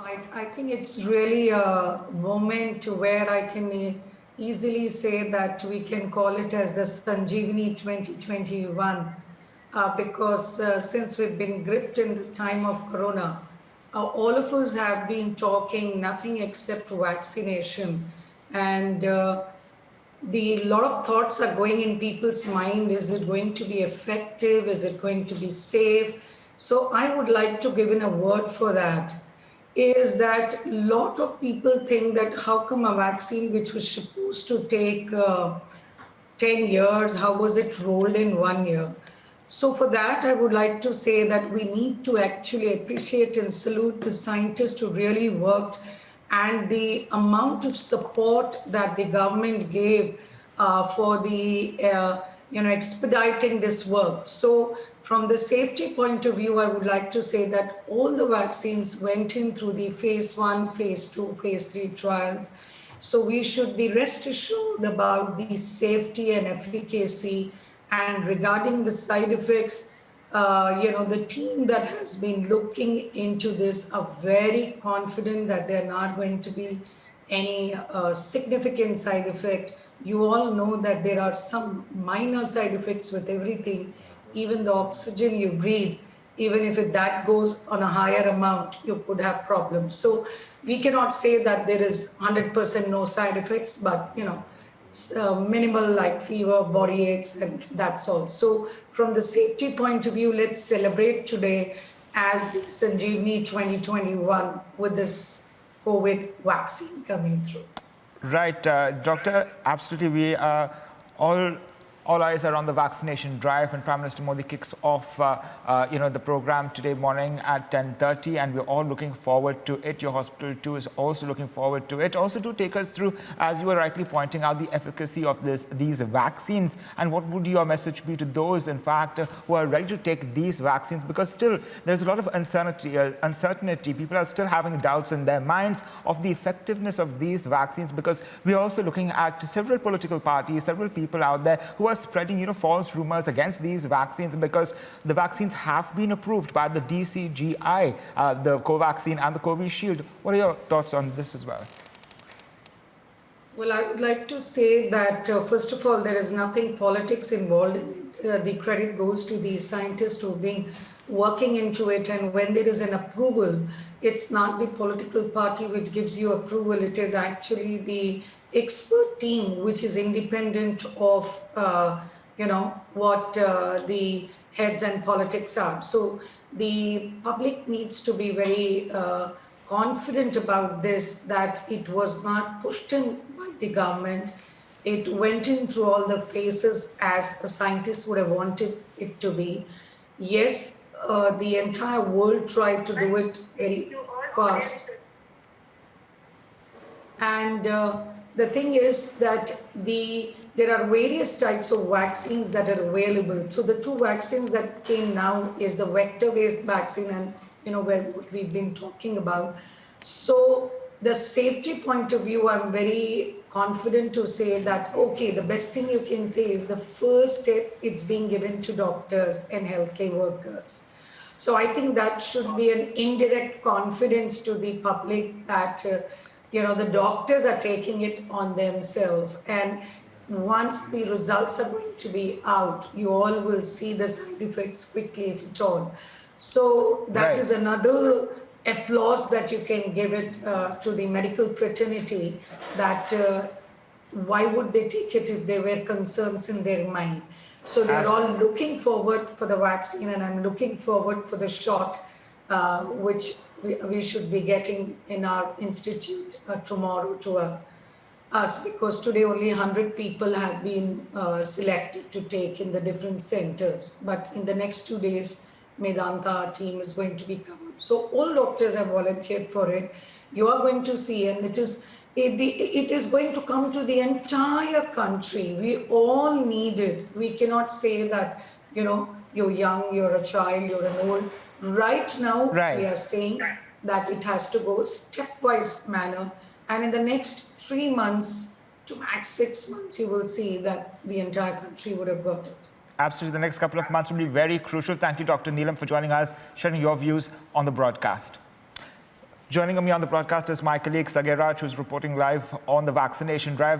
I think it's really a moment where I can easily say that we can call it as the Sanjeevani 2021 because since we've been gripped in the time of Corona, all of us have been talking nothing except vaccination. And the lot of thoughts are going in people's mind. Is it going to be effective? Is it going to be safe? So I would like to give in a word for that is that a lot of people think that how come a vaccine which was supposed to take 10 years, how was it rolled in 1 year? So for that, I would like to say that we need to actually appreciate and salute the scientists who really worked and the amount of support that the government gave for the expediting this work. So from the safety point of view, I would like to say that all the vaccines went in through the phase 1, phase 2, phase 3 trials. So we should be rest assured about the safety and efficacy. And regarding the side effects, the team that has been looking into this are very confident that there are not going to be any significant side effect. You all know that there are some minor side effects with everything, even the oxygen you breathe. Even if that goes on a higher amount, you could have problems. So we cannot say that there is 100% no side effects, but minimal like fever, body aches, and that's all. So from the safety point of view, let's celebrate today as the Sanjeevani 2021 with this COVID vaccine coming through. Right, Doctor, absolutely. We are all eyes are on the vaccination drive, and Prime Minister Modi kicks off, the program today morning at 10:30, and we're all looking forward to it. Your hospital too is also looking forward to it. Also, to take us through, as you were rightly pointing out, the efficacy of these vaccines, and what would your message be to those, in fact, who are ready to take these vaccines? Because still, there's a lot of uncertainty. People are still having doubts in their minds of the effectiveness of these vaccines, because we're also looking at several political parties, several people out there who are spreading false rumors against these vaccines, because the vaccines have been approved by the DCGI, the Covaxin and the Covishield. What are your thoughts on this as well? Well, I would like to say that, first of all, there is nothing politics involved in it. The credit goes to the scientists who've been working into it. And when there is an approval, it's not the political party which gives you approval. It is actually the expert team, which is independent of, what the heads and politics are. So the public needs to be very confident about this, that it was not pushed in by the government. It went in through all the phases as the scientists would have wanted it to be. Yes, the entire world tried to do it very fast. And the thing is that there are various types of vaccines that are available. So the two vaccines that came now is the vector-based vaccine and where what we've been talking about. So the safety point of view, I'm very confident to say that, okay, the best thing you can say is the first step, it's being given to doctors and healthcare workers. So I think that should be an indirect confidence to the public that, the doctors are taking it on themselves. And once the results are going to be out, you all will see the side effects quickly, if at all. So that is another applause that you can give it to the medical fraternity, that why would they take it if there were concerns in their mind? So they're all looking forward for the vaccine, and I'm looking forward for the shot, which we should be getting in our institute tomorrow to us, because today only 100 people have been selected to take in the different centers. But in the next 2 days, Medanta team is going to be covered. So all doctors have volunteered for it. You are going to see, and it is going to come to the entire country. We all need it. We cannot say that, you're young, you're a child, you're an old. Right now, we are saying that it has to go stepwise manner. And in the next 3 months to max 6 months, you will see that the entire country would have got it. Absolutely. The next couple of months will be very crucial. Thank you, Dr. Neelam, for joining us, sharing your views on the broadcast. Joining me on the broadcast is my colleague Sagaraj, who's reporting live on the vaccination drive.